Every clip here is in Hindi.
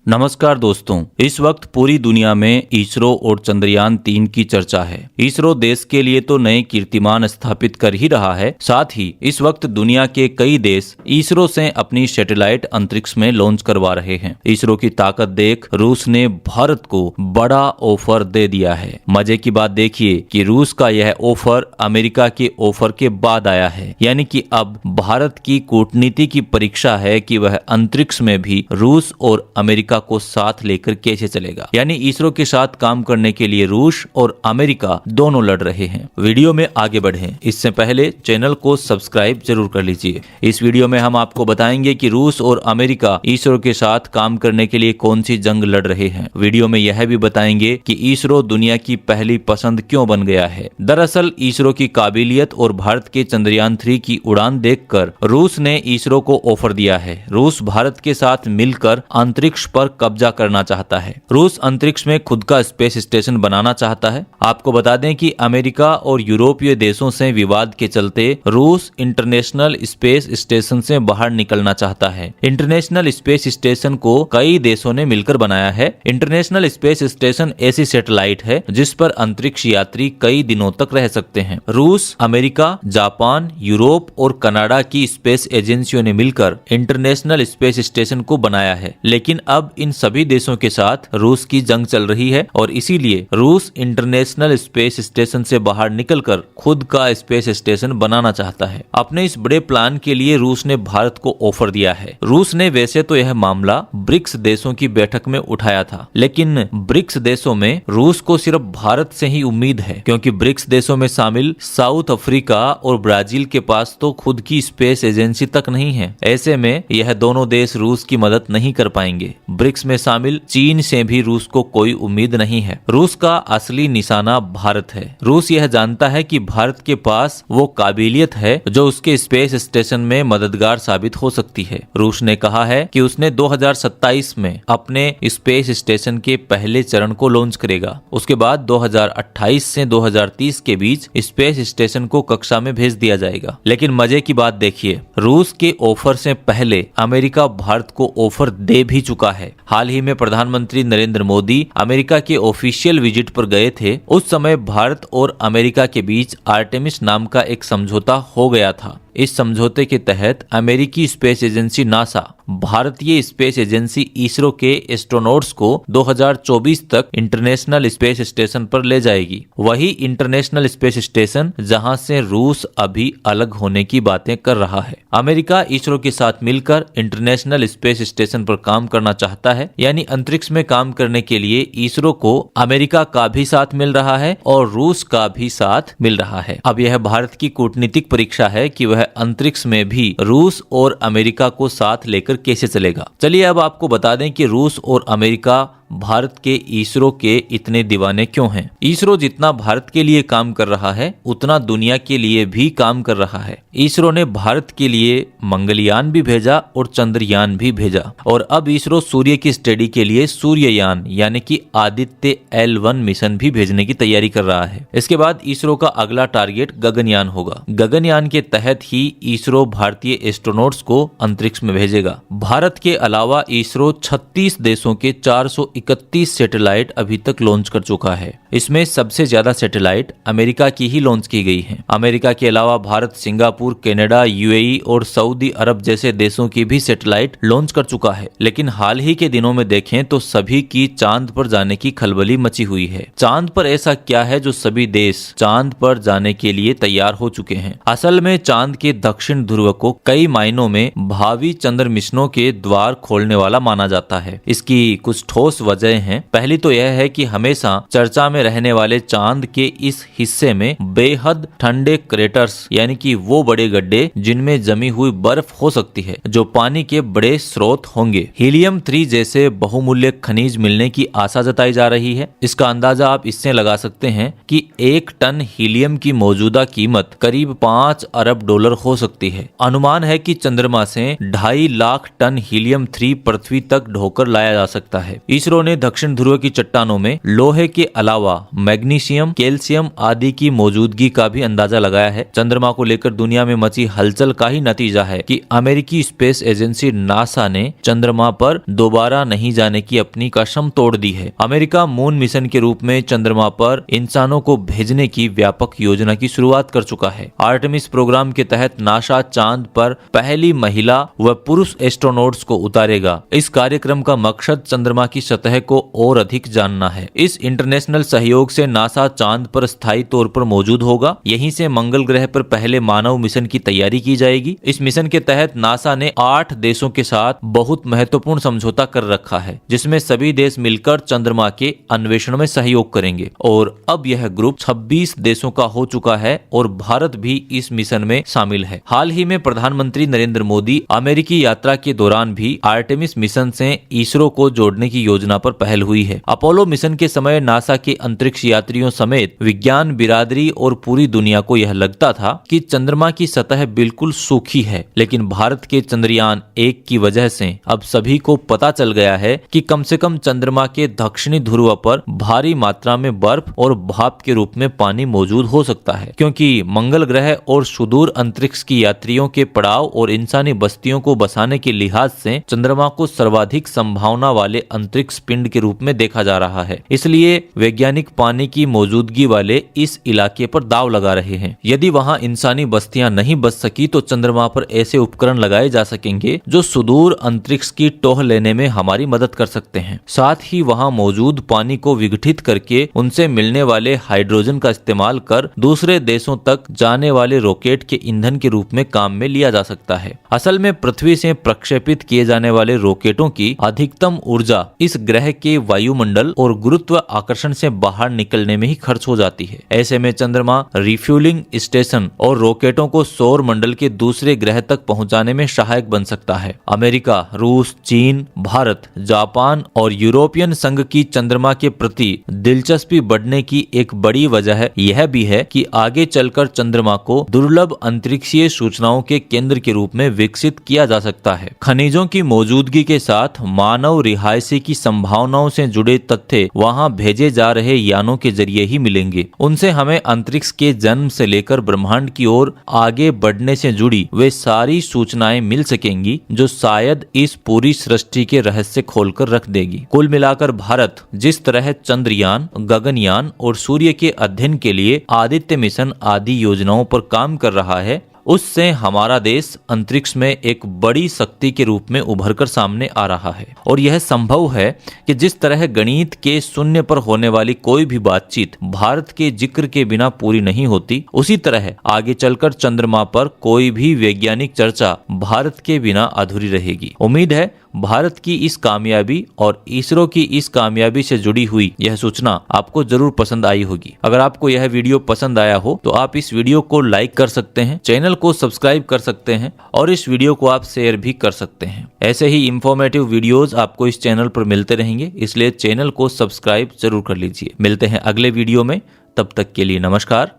नमस्कार दोस्तों, इस वक्त पूरी दुनिया में इसरो और चंद्रयान 3 की चर्चा है। इसरो देश के लिए तो नए कीर्तिमान स्थापित कर ही रहा है, साथ ही इस वक्त दुनिया के कई देश इसरो से अपनी सैटेलाइट अंतरिक्ष में लॉन्च करवा रहे हैं। इसरो की ताकत देख रूस ने भारत को बड़ा ऑफर दे दिया है। मजे की बात देखिए कि रूस का यह ऑफर अमेरिका के ऑफर के बाद आया है, यानी कि अब भारत की कूटनीति की परीक्षा है कि वह अंतरिक्ष में भी रूस और अमेरिका को साथ लेकर कैसे चलेगा। यानी इसरो के साथ काम करने के लिए रूस और अमेरिका दोनों लड़ रहे हैं। वीडियो में आगे बढ़ें इससे पहले चैनल को सब्सक्राइब जरूर कर लीजिए। इस वीडियो में हम आपको बताएंगे कि रूस और अमेरिका इसरो के साथ काम करने के लिए कौन सी जंग लड़ रहे हैं। वीडियो में यह भी बताएंगे कि इसरो दुनिया की पहली पसंद क्यों बन गया है। दरअसल इसरो की काबिलियत और भारत के चंद्रयान 3 की उड़ान देखकर रूस ने इसरो को ऑफर दिया है। रूस भारत के साथ मिलकर अंतरिक्ष पर कब्जा करना चाहता है। रूस अंतरिक्ष में खुद का स्पेस स्टेशन बनाना चाहता है। आपको बता दें कि अमेरिका और यूरोपीय देशों से विवाद के चलते रूस इंटरनेशनल स्पेस स्टेशन से बाहर निकलना चाहता है। इंटरनेशनल स्पेस स्टेशन को कई देशों ने मिलकर बनाया है। इंटरनेशनल स्पेस स्टेशन ऐसी सैटेलाइट है जिस पर अंतरिक्ष यात्री कई दिनों तक रह सकते हैं। रूस, अमेरिका, जापान, यूरोप और कनाडा की स्पेस एजेंसियों ने मिलकर इंटरनेशनल स्पेस स्टेशन को बनाया है, लेकिन अब इन सभी देशों के साथ रूस की जंग चल रही है और इसीलिए रूस इंटरनेशनल स्पेस स्टेशन से बाहर निकलकर खुद का स्पेस स्टेशन बनाना चाहता है। अपने इस बड़े प्लान के लिए रूस ने भारत को ऑफर दिया है। रूस ने वैसे तो यह मामला ब्रिक्स देशों की बैठक में उठाया था, लेकिन ब्रिक्स देशों में रूस को सिर्फ भारत से ही उम्मीद है, क्योंकि ब्रिक्स देशों में शामिल साउथ अफ्रीका और ब्राजील के पास तो खुद की स्पेस एजेंसी तक नहीं है। ऐसे में यह दोनों देश रूस की मदद नहीं कर पाएंगे। ब्रिक्स में शामिल चीन से भी रूस को कोई उम्मीद नहीं है। रूस का असली निशाना भारत है। रूस यह जानता है कि भारत के पास वो काबिलियत है जो उसके स्पेस स्टेशन में मददगार साबित हो सकती है। रूस ने कहा है कि उसने 2027 में अपने स्पेस स्टेशन के पहले चरण को लॉन्च करेगा। उसके बाद 2028 से 2030 के बीच स्पेस स्टेशन को कक्षा में भेज दिया जाएगा। लेकिन मजे की बात देखिए, रूस के ऑफर से पहले अमेरिका भारत को ऑफर दे भी चुका है। हाल ही में प्रधानमंत्री नरेंद्र मोदी अमेरिका के ऑफिशियल विजिट पर गए थे। उस समय भारत और अमेरिका के बीच आर्टेमिस नाम का एक समझौता हो गया था। इस समझौते के तहत अमेरिकी स्पेस एजेंसी नासा भारतीय स्पेस एजेंसी इसरो के एस्ट्रोनॉट्स को 2024 तक इंटरनेशनल स्पेस स्टेशन पर ले जाएगी। वही इंटरनेशनल स्पेस स्टेशन जहां से रूस अभी अलग होने की बातें कर रहा है। अमेरिका इसरो के साथ मिलकर इंटरनेशनल स्पेस स्टेशन पर काम करना चाहता है, यानी अंतरिक्ष में काम करने के लिए इसरो को अमेरिका का भी साथ मिल रहा है और रूस का भी साथ मिल रहा है। अब यह भारत की कूटनीतिक परीक्षा है कि वह अंतरिक्ष में भी रूस और अमेरिका को साथ लेकर कैसे चलेगा। चलिए अब आपको बता दें कि रूस और अमेरिका भारत के इसरो के इतने दीवाने क्यों हैं। इसरो जितना भारत के लिए काम कर रहा है उतना दुनिया के लिए भी काम कर रहा है। इसरो ने भारत के लिए मंगलयान भी भेजा और चंद्रयान भी भेजा, और अब इसरो सूर्य की स्टडी के लिए सूर्ययान यानी कि आदित्य L1 मिशन भी भेजने की तैयारी कर रहा है। इसके बाद इसरो का अगला टारगेट गगनयान होगा। गगनयान के तहत ही इसरो भारतीय एस्ट्रोनॉट्स को अंतरिक्ष में भेजेगा। भारत के अलावा इसरो 36 देशों के 431 सैटेलाइट अभी तक लॉन्च कर चुका है। इसमें सबसे ज्यादा सैटेलाइट अमेरिका की ही लॉन्च की गई हैं। अमेरिका के अलावा भारत सिंगापुर, कनाडा, यूएई और सऊदी अरब जैसे देशों की भी सैटेलाइट लॉन्च कर चुका है। लेकिन हाल ही के दिनों में देखें तो सभी की चांद पर जाने की खलबली मची हुई है। चांद पर ऐसा क्या है जो सभी देश चांद पर जाने के लिए तैयार हो चुके हैं। असल में चांद के दक्षिण ध्रुव को कई मायनों में भावी चंद्र मिशनों के द्वार खोलने वाला माना जाता है। इसकी कुछ ठोस वजह हैं। पहली तो यह है कि हमेशा चर्चा में रहने वाले चांद के इस हिस्से में बेहद ठंडे क्रेटर्स यानी कि वो बड़े गड्ढे जिनमें जमी हुई बर्फ हो सकती है, जो पानी के बड़े स्रोत होंगे। हीलियम 3 जैसे बहुमूल्य खनिज मिलने की आशा जताई जा रही है। इसका अंदाजा आप इससे लगा सकते हैं कि 1 टन हीलियम की मौजूदा कीमत करीब 5 अरब डॉलर हो सकती है। अनुमान है कि चंद्रमा से 2.5 लाख टन हीलियम 3 पृथ्वी तक ढोकर लाया जा सकता है। इसरो इसरो ने दक्षिण ध्रुव की चट्टानों में लोहे के अलावा मैग्नीशियम, कैल्शियम आदि की मौजूदगी का भी अंदाजा लगाया है। चंद्रमा को लेकर दुनिया में मची हलचल का ही नतीजा है कि अमेरिकी स्पेस एजेंसी नासा ने चंद्रमा पर दोबारा नहीं जाने की अपनी कसम तोड़ दी है। अमेरिका मून मिशन के रूप में चंद्रमा पर इंसानों को भेजने की व्यापक योजना की शुरुआत कर चुका है। आर्टेमिस प्रोग्राम के तहत नासा चांद पर पहली महिला व पुरुष एस्ट्रोनॉट्स को उतारेगा। इस कार्यक्रम का मकसद चंद्रमा की सतह को और अधिक जानना है। इस इंटरनेशनल सहयोग से नासा चांद पर स्थायी तौर पर मौजूद होगा। यहीं से मंगल ग्रह पर पहले मानव मिशन की तैयारी की जाएगी। इस मिशन के तहत नासा ने 8 देशों के साथ बहुत महत्वपूर्ण समझौता कर रखा है, जिसमें सभी देश मिलकर चंद्रमा के अन्वेषण में सहयोग करेंगे और अब यह ग्रुप 26 देशों का हो चुका है और भारत भी इस मिशन में शामिल है। हाल ही में प्रधानमंत्री नरेंद्र मोदी अमेरिकी यात्रा के दौरान भी आर्टेमिस मिशन से इसरो को जोड़ने की योजना पर पहल हुई है। अपोलो मिशन के समय नासा के अंतरिक्ष यात्रियों समेत विज्ञान बिरादरी और पूरी दुनिया को यह लगता था कि चंद्रमा की सतह बिल्कुल सूखी है, लेकिन भारत के चंद्रयान 1 की वजह से अब सभी को पता चल गया है कि कम से कम चंद्रमा के दक्षिणी ध्रुव पर भारी मात्रा में बर्फ और भाप के रूप में पानी मौजूद हो सकता है, क्योंकि मंगल ग्रह और सुदूर अंतरिक्ष की यात्रियों के पड़ाव और इंसानी बस्तियों को बसाने के लिहाज से चंद्रमा को सर्वाधिक संभावना वाले अंतरिक्ष पिंड के रूप में देखा जा रहा है। इसलिए वैज्ञानिक पानी की मौजूदगी वाले इस इलाके पर दाव लगा रहे हैं। यदि वहां इंसानी बस्तियां नहीं बच सकी तो चंद्रमा पर ऐसे उपकरण लगाए जा सकेंगे जो सुदूर अंतरिक्ष की टोह लेने में हमारी मदद कर सकते हैं। साथ ही वहां मौजूद पानी को विघटित करके उनसे मिलने वाले हाइड्रोजन का इस्तेमाल कर दूसरे देशों तक जाने वाले रॉकेट के ईंधन के रूप में काम में लिया जा सकता है। असल में पृथ्वी से प्रक्षेपित किए जाने वाले रॉकेटों की अधिकतम ऊर्जा इस ग्रह के वायुमंडल और गुरुत्व आकर्षण से बाहर निकलने में ही खर्च हो जाती है। ऐसे में चंद्रमा रिफ्यूलिंग स्टेशन और रॉकेटों को सौर मंडल के दूसरे ग्रह तक पहुंचाने में सहायक बन सकता है। अमेरिका, रूस, चीन, भारत, जापान और यूरोपियन संघ की चंद्रमा के प्रति दिलचस्पी बढ़ने की एक बड़ी वजह यह भी है कि आगे चलकर चंद्रमा को दुर्लभ अंतरिक्षीय सूचनाओं के केंद्र के रूप में विकसित किया जा सकता है। खनिजों की मौजूदगी के साथ मानव रिहायशी की संभावनाओं से जुड़े तथ्य वहां भेजे जा रहे यानों के जरिए ही मिलेंगे। उनसे हमें अंतरिक्ष के जन्म से लेकर ब्रह्मांड की ओर आगे बढ़ने से जुड़ी वे सारी सूचनाएं मिल सकेंगी जो शायद इस पूरी सृष्टि के रहस्य खोलकर रख देगी। कुल मिलाकर भारत जिस तरह चंद्रयान, गगनयान और सूर्य के अध्ययन के लिए आदित्य मिशन आदि योजनाओं पर काम कर रहा है, उससे हमारा देश अंतरिक्ष में एक बड़ी शक्ति के रूप में उभरकर सामने आ रहा है। और यह संभव है कि जिस तरह गणित के शून्य पर होने वाली कोई भी बातचीत भारत के जिक्र के बिना पूरी नहीं होती, उसी तरह आगे चलकर चंद्रमा पर कोई भी वैज्ञानिक चर्चा भारत के बिना अधूरी रहेगी। उम्मीद है भारत की इस कामयाबी और इसरो की इस कामयाबी से जुड़ी हुई यह सूचना आपको जरूर पसंद आई होगी। अगर आपको यह वीडियो पसंद आया हो तो आप इस वीडियो को लाइक कर सकते हैं, चैनल को सब्सक्राइब कर सकते हैं और इस वीडियो को आप शेयर भी कर सकते हैं। ऐसे ही इंफॉर्मेटिव वीडियोस आपको इस चैनल पर मिलते रहेंगे, इसलिए चैनल को सब्सक्राइब जरूर कर लीजिए। मिलते हैं अगले वीडियो में, तब तक के लिए नमस्कार।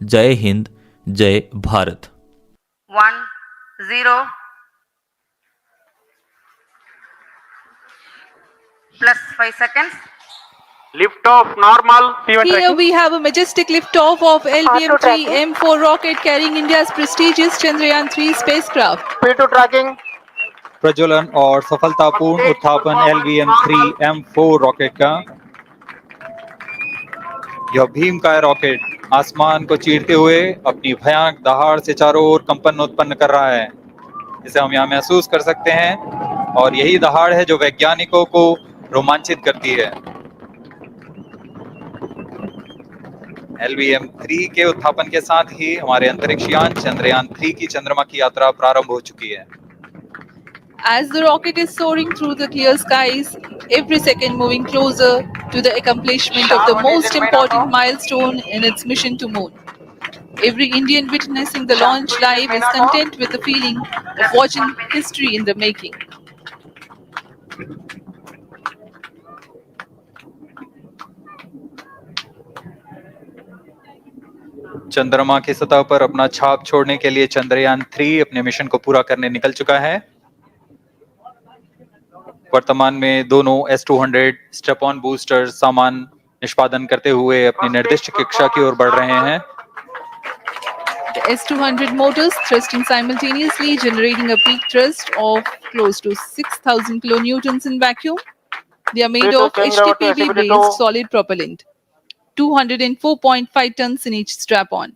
जय हिंद, जय Bharat. 1 0 plus 5 seconds. Lift off normal. Here we have a majestic liftoff of LVM-3 M4 rocket carrying India's prestigious Chandrayaan-3 spacecraft. P2 tracking. प्रज्वलन और सफलतापूर्ण उत्थापन LVM-3 M4 रॉकेट का। यह भीमकाय रॉकेट आसमान को चीरते हुए अपनी भयानक दहाड़ से चारों ओर कंपन उत्पन्न कर रहा है, जिसे हम यहाँ महसूस कर सकते हैं। और यही दहाड़ है जो वैज्ञानिकों को रोमांचित करती है। LVM-3 के उत्थापन के साथ ही हमारे अंतरिक्ष यान चंद्रयान-3 की चंद्रमा की यात्रा प्रारंभ हो चुकी है। As the rocket is soaring through the clear skies, every second moving closer to the accomplishment of the most important milestone in its mission to moon. Every Indian witnessing the launch live is content with the feeling of watching history in the making. चंद्रमा की सतह पर अपना छाप छोड़ने के लिए चंद्रयान 3 अपने मिशन को पूरा करने निकल चुका है। वर्तमान में दोनों S200 स्टेप ऑन बूस्टर सामान निष्पादन करते हुए अपनी निर्दिष्ट कक्षा की ओर बढ़ रहे हैं। The S200 motors thrusting simultaneously, generating a peak thrust of close to 6,000 kilonewtons in vacuum. They are made of HTPB-based solid propellant, 204.5 tons in each strap-on.